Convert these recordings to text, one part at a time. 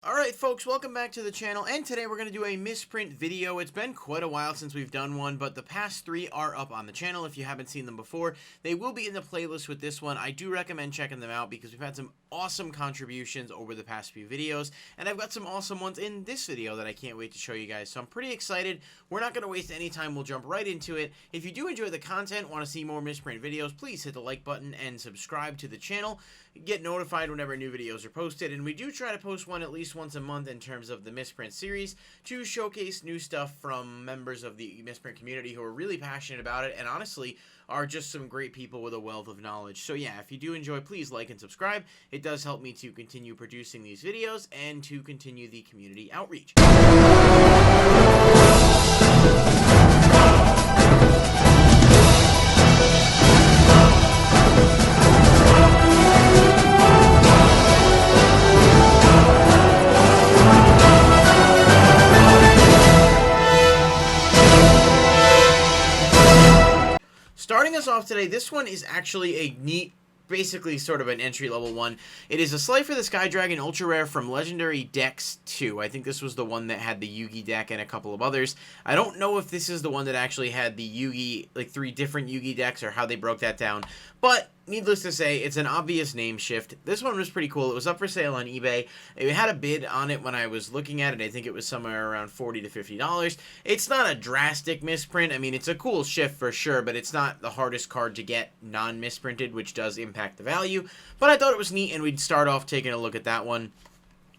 Alright folks, welcome back to the channel, and today we're going to do a misprint video. It's been quite a while since we've done one, but the past three are up on the channel if you haven't seen them before. They will be in the playlist with this one. I do recommend checking them out because we've had some awesome contributions over the past few videos, and I've got some awesome ones in this video that I can't wait to show you guys, so I'm pretty excited. We're not going to waste any time, we'll jump right into it. If you do enjoy the content, want to see more misprint videos, please hit the like button and subscribe to the channel. Get notified whenever new videos are posted, and we do try to post one at least once a month in terms of the misprint series to showcase new stuff from members of the misprint community who are really passionate about it and honestly are just some great people with a wealth of knowledge. So yeah, if you do enjoy, please like and subscribe. It does help me to continue producing these videos and to continue the community outreach. Starting us off today, this one is actually a neat, basically sort of an entry-level one. It is a Slight for the Sky Dragon Ultra Rare from Legendary Decks 2. I think this was the one that had the Yugi deck and a couple of others. I don't know if this is the one that actually had the Yugi, like 3 different Yugi decks, or how they broke that down. But needless to say, it's an obvious name shift. This one was pretty cool. It was up for sale on eBay. It had a bid on it when I was looking at it. I think it was somewhere around $40 to $50. It's not a drastic misprint. I mean, it's a cool shift for sure, but it's not the hardest card to get non-misprinted, which does impact the value. But I thought it was neat, and we'd start off taking a look at that one.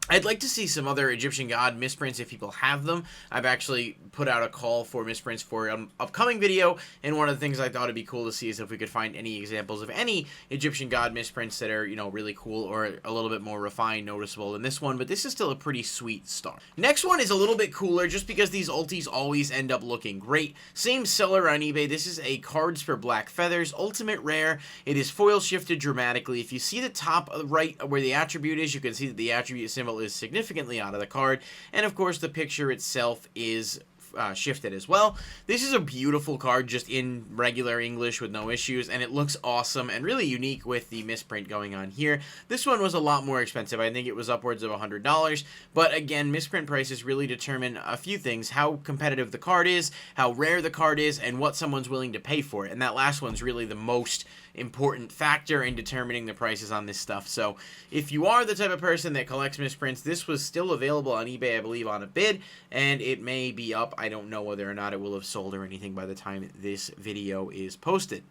I'd like to see some other Egyptian God misprints if people have them. I've actually put out a call for misprints for an upcoming video, and one of the things I thought it'd be cool to see is if we could find any examples of any Egyptian God misprints that are, you know, really cool or a little bit more refined, noticeable than this one, but this is still a pretty sweet start. Next one is a little bit cooler just because these ultis always end up looking great. Same seller on eBay. This is a Cards for Black Feathers Ultimate Rare. It is foil shifted dramatically. If you see the top right where the attribute is, you can see that the attribute symbol is significantly out of the card, and of course the picture itself is shifted as well. This is a beautiful card just in regular English with no issues, and it looks awesome and really unique with the misprint going on here. This one was a lot more expensive. I think it was upwards of $100, but again, misprint prices really determine a few things: how competitive the card is, how rare the card is, and what someone's willing to pay for it, and that last one's really the most important factor in determining the prices on this stuff. So if you are the type of person that collects misprints, this was still available on eBay, I believe, on a bid, and it may be up. I don't know whether or not it will have sold or anything by the time this video is posted.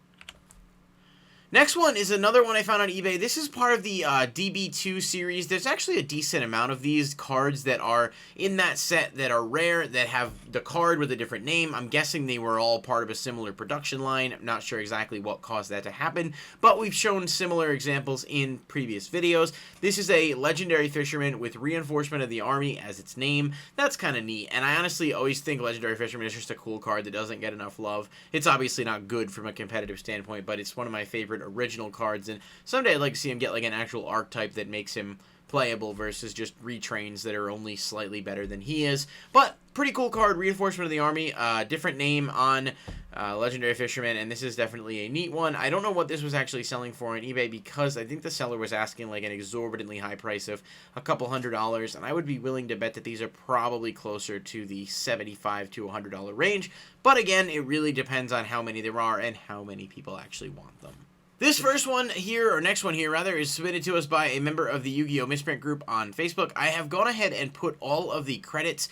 Next one is another one I found on eBay. This is part of the DB2 series. There's actually a decent amount of these cards that are in that set that are rare, that have the card with a different name. I'm guessing they were all part of a similar production line. I'm not sure exactly what caused that to happen, but we've shown similar examples in previous videos. This is a Legendary Fisherman with Reinforcement of the Army as its name. That's kind of neat, and I honestly always think Legendary Fisherman is just a cool card that doesn't get enough love. It's obviously not good from a competitive standpoint, but it's one of my favorite original cards, and someday I'd like to see him get like an actual archetype that makes him playable versus just retrains that are only slightly better than he is. But pretty cool card, Reinforcement of the Army, different name on Legendary Fisherman, and this is definitely a neat one. I don't know what this was actually selling for on eBay because I think the seller was asking like an exorbitantly high price of a couple $100, and I would be willing to bet that these are probably closer to the $75 to $100 range. But again, it really depends on how many there are and how many people actually want them. This first one here, or next one here rather, is submitted to us by a member of the YuGiOh Misprint group on Facebook. I have gone ahead and put all of the credits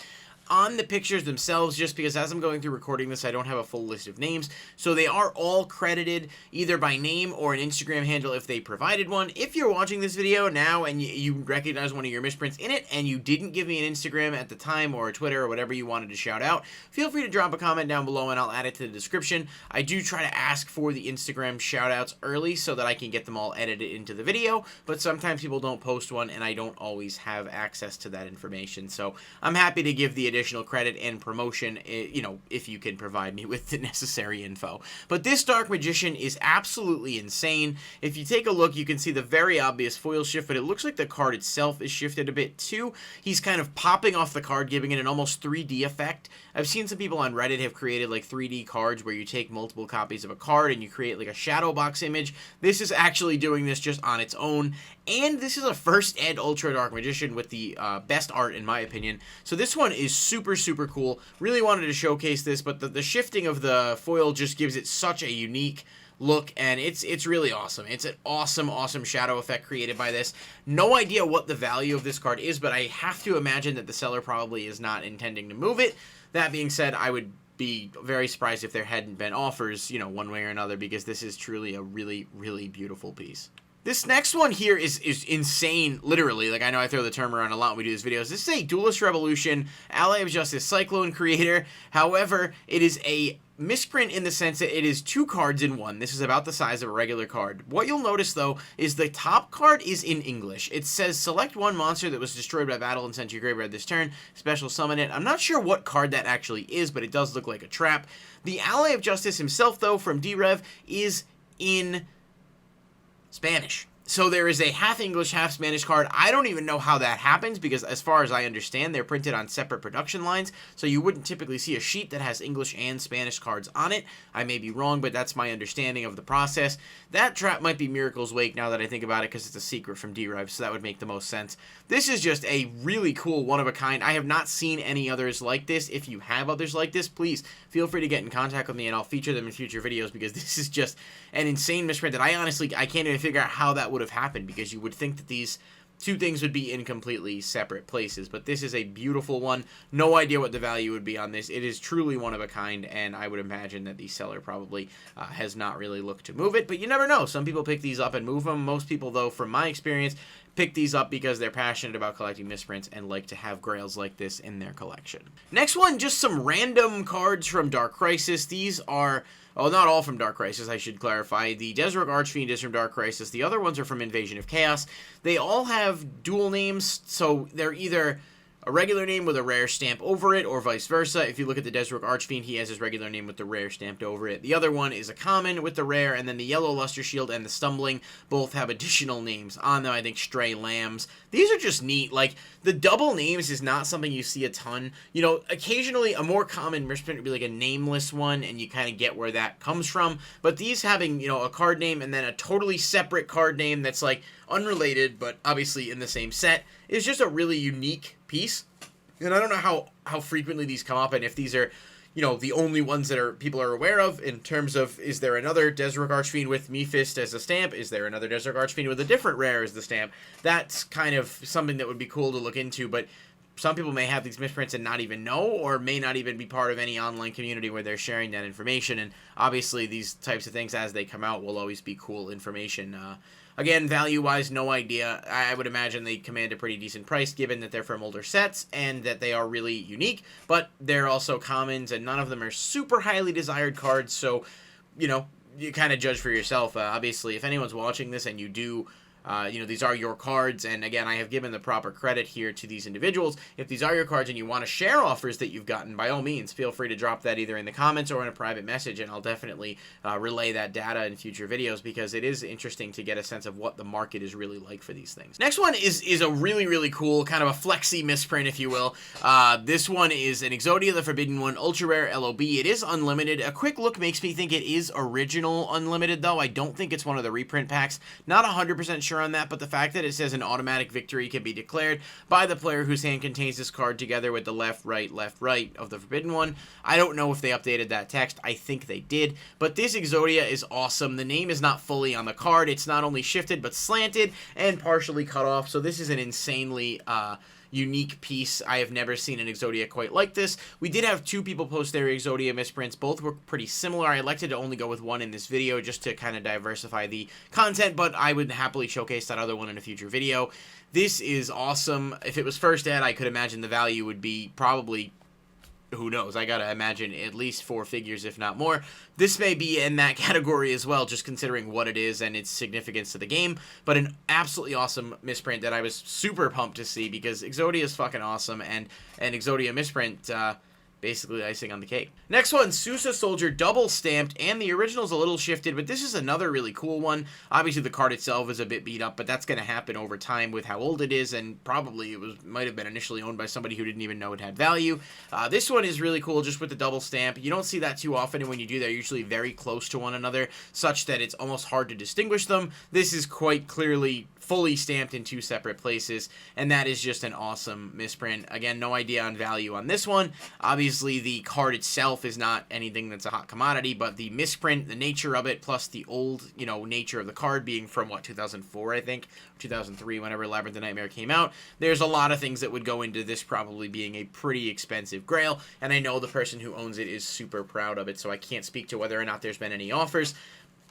on the pictures themselves just because as I'm going through recording this, I don't have a full list of names. So they are all credited either by name or an Instagram handle if they provided one. If you're watching this video now and you recognize one of your misprints in it and you didn't give me an Instagram at the time or a Twitter or whatever you wanted to shout out, feel free to drop a comment down below and I'll add it to the description. I do try to ask for the Instagram shout outs early so that I can get them all edited into the video, but sometimes people don't post one and I don't always have access to that information. So I'm happy to give the additional credit and promotion, you know, if you can provide me with the necessary info. But this Dark Magician is absolutely insane. If you take a look, you can see the very obvious foil shift, but it looks like the card itself is shifted a bit too. He's kind of popping off the card, giving it an almost 3D effect. I've seen some people on Reddit have created like 3D cards where you take multiple copies of a card and you create like a shadow box image. This is actually doing this just on its own, And this is a first ed Ultra Dark Magician with the best art, in my opinion. So this one is super, super cool. Really wanted to showcase this, but the shifting of the foil just gives it such a unique look, and it's really awesome. It's an awesome shadow effect created by this. No idea what the value of this card is, but I have to imagine that the seller probably is not intending to move it. That being said, I would be very surprised if there hadn't been offers, you know, one way or another, because this is truly a really, really beautiful piece. This next one here is insane, literally. Like, I know I throw the term around a lot when we do these videos. This is a Duelist Revolution, Ally of Justice Cyclone creator. However, it is a misprint in the sense that it is 2 cards in one. This is about the size of a regular card. What you'll notice, though, is the top card is in English. It says, select one monster that was destroyed by battle and sent to your graveyard this turn. Special summon it. I'm not sure what card that actually is, but it does look like a trap. The Ally of Justice himself, though, from D-Rev, is in Spanish. So there is a half English, half Spanish card. I don't even know how that happens because as far as I understand, they're printed on separate production lines. So you wouldn't typically see a sheet that has English and Spanish cards on it. I may be wrong, but that's my understanding of the process. That trap might be Miracle's Wake now that I think about it because it's a secret from D-Rev, so that would make the most sense. This is just a really cool one-of-a-kind. I have not seen any others like this. If you have others like this, please feel free to get in contact with me and I'll feature them in future videos because this is just an insane misprint that I can't even figure out how that would have happened because you would think that these two things would be in completely separate places, but this is a beautiful one. No idea what the value would be on this. It is truly one of a kind, and I would imagine that the seller probably has not really looked to move it, but you never know. Some people pick these up and move them. Most people, though, from my experience, pick these up because they're passionate about collecting misprints and like to have grails like this in their collection. Next one, just some random cards from Dark Crisis. These are, well, not all from Dark Crisis, I should clarify. The Desrook Archfiend is from Dark Crisis. The other ones are from Invasion of Chaos. They all have dual names, so they're either a regular name with a rare stamp over it, or vice versa. If you look at the Desrook Archfiend, he has his regular name with the rare stamped over it. The other one is a common with the rare, and then the Yellow Luster Shield and the Stumbling both have additional names on them. I think Stray Lambs. These are just neat. Like, the double names is not something you see a ton. You know, occasionally a more common misprint would be like a nameless one, and you kind of get where that comes from. But these having, you know, a card name and then a totally separate card name that's like unrelated, but obviously in the same set, is just a really unique piece. And I don't know how frequently these come up and if these are, you know, the only ones that people are aware of in terms of, is there another Desrook Archfiend with Mephist as a stamp? Is there another Desrook Archfiend with a different rare as the stamp? That's kind of something that would be cool to look into, but some people may have these misprints and not even know, or may not even be part of any online community where they're sharing that information, and obviously these types of things as they come out will always be cool information. Again, value-wise, no idea. I would imagine they command a pretty decent price given that they're from older sets and that they are really unique, but they're also commons and none of them are super highly desired cards, so, you know, you kind of judge for yourself. Obviously, if anyone's watching this and you do, you know, these are your cards, and again, I have given the proper credit here to these individuals. If these are your cards and you want to share offers that you've gotten, by all means, feel free to drop that either in the comments or in a private message, and I'll definitely relay that data in future videos because it is interesting to get a sense of what the market is really like for these things. Next one is a really, really cool, kind of a flexy misprint, if you will. This one is an Exodia the Forbidden One, Ultra Rare LOB. It is unlimited. A quick look makes me think it is original unlimited, though. I don't think it's one of the reprint packs. Not 100% sure on that, but the fact that it says an automatic victory can be declared by the player whose hand contains this card together with the left, right of the Forbidden One. I don't know if they updated that text. I think they did, but this Exodia is awesome. The name is not fully on the card. It's not only shifted, but slanted and partially cut off, so this is an insanely unique piece. I have never seen an Exodia quite like this. We did have 2 people post their Exodia misprints. Both were pretty similar. I elected to only go with one in this video just to kind of diversify the content, but I would happily showcase that other one in a future video. This is awesome. If it was first ed, I could imagine the value would be probably, who knows, I gotta imagine at least 4 figures, if not more. This may be in that category as well, just considering what it is and its significance to the game, but an absolutely awesome misprint that I was super pumped to see because Exodia is fucking awesome, and an Exodia misprint, basically icing on the cake. Next one, Sousa Soldier, double stamped, and the original's a little shifted, but this is another really cool one. Obviously, the card itself is a bit beat up, but that's going to happen over time with how old it is, and probably it might have been initially owned by somebody who didn't even know it had value. This one is really cool, just with the double stamp. You don't see that too often, and when you do, they're usually very close to one another, such that it's almost hard to distinguish them. This is quite clearly fully stamped in 2 separate places, and that is just an awesome misprint. Again, no idea on value on this one. Obviously, the card itself is not anything that's a hot commodity, but the misprint, the nature of it, plus the old, you know, nature of the card being from, what, 2004, I think, 2003, whenever Labyrinth of Nightmare came out, there's a lot of things that would go into this probably being a pretty expensive grail, and I know the person who owns it is super proud of it, so I can't speak to whether or not there's been any offers.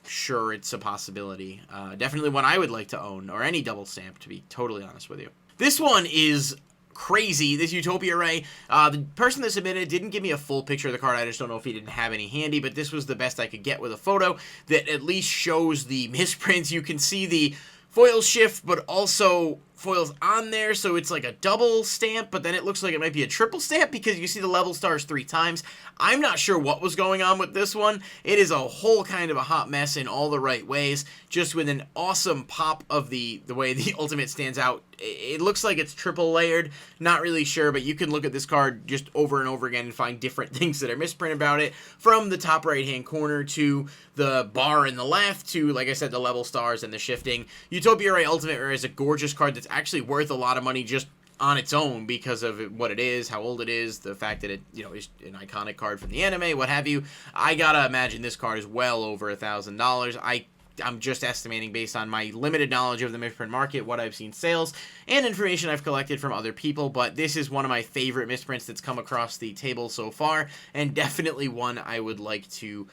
Sure, it's a possibility. Definitely one I would like to own, or any double stamp, to be totally honest with you. This one is crazy. This Utopia Ray, the person that submitted didn't give me a full picture of the card. I just don't know if he didn't have any handy, but this was the best I could get with a photo that at least shows the misprints. You can see the foil shift, but also foils on there, so it's like a double stamp, but then it looks like it might be a triple stamp because you see the level stars 3 times. I'm not sure what was going on with this one. It is a whole kind of a hot mess in all the right ways, just with an awesome pop of the way the ultimate stands out. It looks like it's triple layered, not really sure, but you can look at this card just over and over again and find different things that are misprint about it, from the top right hand corner to the bar in the left to, like I said, the level stars and the shifting. Utopia Ray Ultimate Rare is a gorgeous card that's actually worth a lot of money just on its own because of what it is, how old it is, the fact that it, you know, is an iconic card from the anime, what have you. I gotta imagine this card is well over $1,000. I'm just estimating based on my limited knowledge of the misprint market, what I've seen sales, and information I've collected from other people, but this is one of my favorite misprints that's come across the table so far, and definitely one I would like to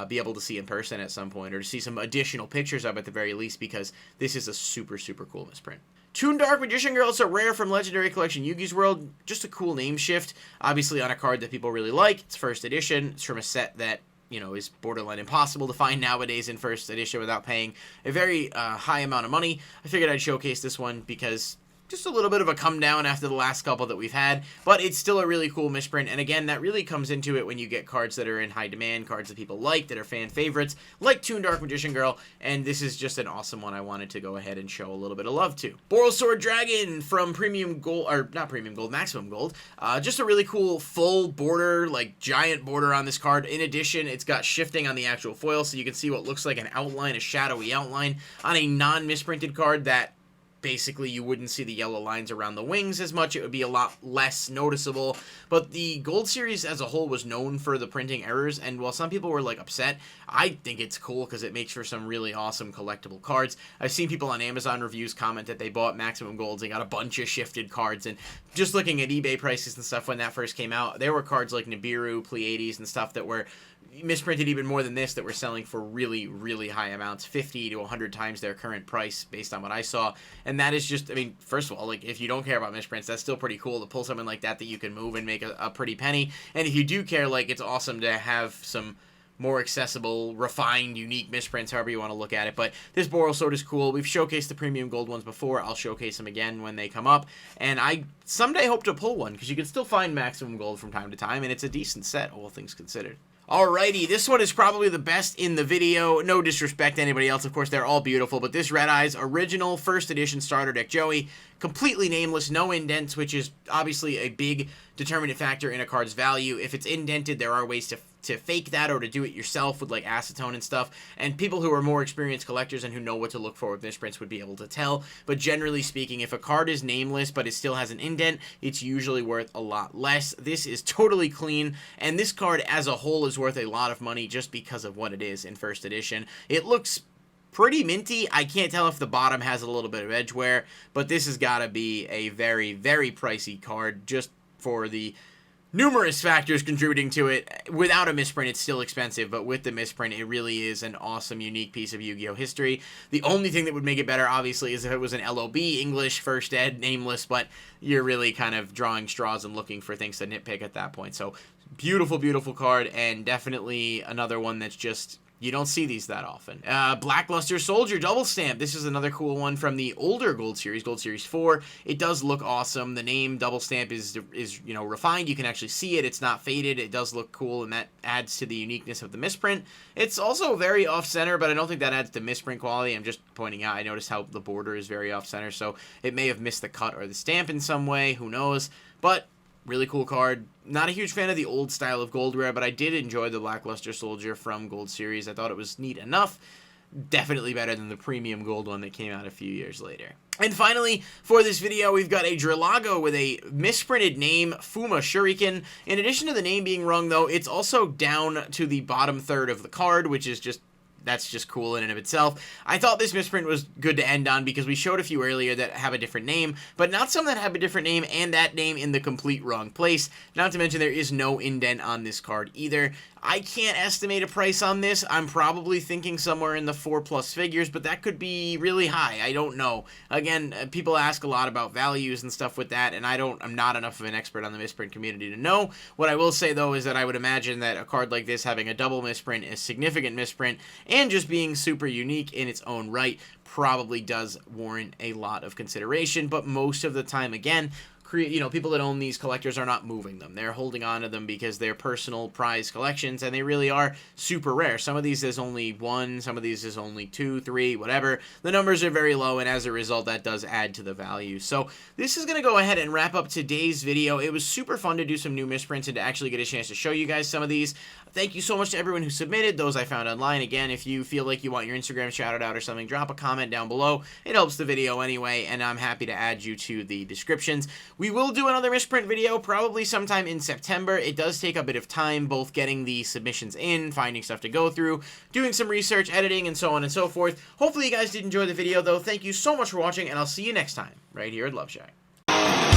be able to see in person at some point, or to see some additional pictures of at the very least, because this is a super, super cool misprint. Toon Dark Magician Girl, it's a rare from Legendary Collection Yugi's World. Just a cool name shift, obviously on a card that people really like. It's first edition. It's from a set that, you know, is borderline impossible to find nowadays in first edition without paying a very high amount of money. I figured I'd showcase this one because just a little bit of a come down after the last couple that we've had, but it's still a really cool misprint, and again, that really comes into it when you get cards that are in high demand, cards that people like, that are fan favorites, like Toon Dark Magician Girl, and this is just an awesome one I wanted to go ahead and show a little bit of love to. Boral Sword Dragon from Premium Gold, or not Premium Gold, Maximum Gold, just a really cool full border, like giant border on this card. In addition, it's got shifting on the actual foil, so you can see what looks like an outline, a shadowy outline, on a non-misprinted card that basically you wouldn't see the yellow lines around the wings as much. It would be a lot less noticeable, but the Gold series as a whole was known for the printing errors, and while some people were like upset, I think it's cool because it makes for some really awesome collectible cards. I've seen people on Amazon reviews comment that they bought Maximum Golds and got a bunch of shifted cards, and just looking at eBay prices and stuff when that first came out, there were cards like Nibiru, Pleiades, and stuff that were misprinted even more than this, that were selling for really, really high amounts, 50 to 100 times their current price based on what I saw. And that is just, I mean, first of all, like, if you don't care about misprints, that's still pretty cool to pull something like that you can move and make a pretty penny. And if you do care, like, it's awesome to have some more accessible, refined, unique misprints, however you want to look at it. But this Boral Sword is cool. We've showcased the Premium Gold ones before. I'll showcase them again when they come up. And I someday hope to pull one, because you can still find Maximum Gold from time to time, and it's a decent set, all things considered. Alrighty, this one is probably the best in the video. No disrespect to anybody else, of course, they're all beautiful, but this Red Eyes original first edition starter deck Joey, completely nameless, no indents, which is obviously a big determinant factor in a card's value. If it's indented, there are ways to fake that or to do it yourself with like acetone and stuff, and people who are more experienced collectors and who know what to look for with misprints would be able to tell. But generally speaking, if a card is nameless but it still has an indent, it's usually worth a lot less. This is totally clean, and this card as a whole is worth a lot of money just because of what it is in first edition. It looks pretty minty. I can't tell if the bottom has a little bit of edge wear, but this has got to be a very, very pricey card just for the numerous factors contributing to it. Without a misprint, it's still expensive, but with the misprint, it really is an awesome, unique piece of Yu-Gi-Oh history. The only thing that would make it better, obviously, is if it was an LOB, English, first ed, nameless, but you're really kind of drawing straws and looking for things to nitpick at that point. So, beautiful, beautiful card, and definitely another one that's just, you don't see these that often. Blackluster Soldier Double Stamp. This is another cool one from the older Gold Series, Gold Series 4. It does look awesome. The name Double Stamp is you know, refined. You can actually see it. It's not faded. It does look cool, and that adds to the uniqueness of the misprint. It's also very off-center, but I don't think that adds to misprint quality. I'm just pointing out, I noticed how the border is very off-center, so it may have missed the cut or the stamp in some way. Who knows? But really cool card. Not a huge fan of the old style of Gold Rare, but I did enjoy the Blackluster Soldier from Gold Series. I thought it was neat enough. definitely better than the premium gold one that came out a few years later. And finally, for this video, we've got a Drillago with a misprinted name, Fuma Shuriken. In addition to the name being wrong, though, it's also down to the bottom third of the card, which is that's just cool in and of itself. I thought this misprint was good to end on because we showed a few earlier that have a different name, but not some that have a different name and that name in the complete wrong place. Not to mention there is no indent on this card either. I can't estimate a price on this. I'm probably thinking somewhere in the 4+ figures, but that could be really high. I don't know. Again, people ask a lot about values and stuff with that, and I'm not enough of an expert on the misprint community to know. What I will say, though, is that I would imagine that a card like this having a double misprint, a significant misprint, and just being super unique in its own right probably does warrant a lot of consideration, but most of the time, again, people that own these collectors are not moving them. They're holding on to them because they're personal prize collections, and they really are super rare. Some of these is only 1, some of these is only 2, 3, whatever. The numbers are very low, and as a result, that does add to the value. So this is going to go ahead and wrap up today's video. It was super fun to do some new misprints and to actually get a chance to show you guys some of these. Thank you so much to everyone who submitted, those I found online. Again, if you feel like you want your Instagram shouted out or something, drop a comment down below. It helps the video anyway, and I'm happy to add you to the descriptions. We will do another misprint video probably sometime in September. It does take a bit of time, both getting the submissions in, finding stuff to go through, doing some research, editing, and so on and so forth. Hopefully you guys did enjoy the video, though. Thank you so much for watching, and I'll see you next time, right here at Loveshack.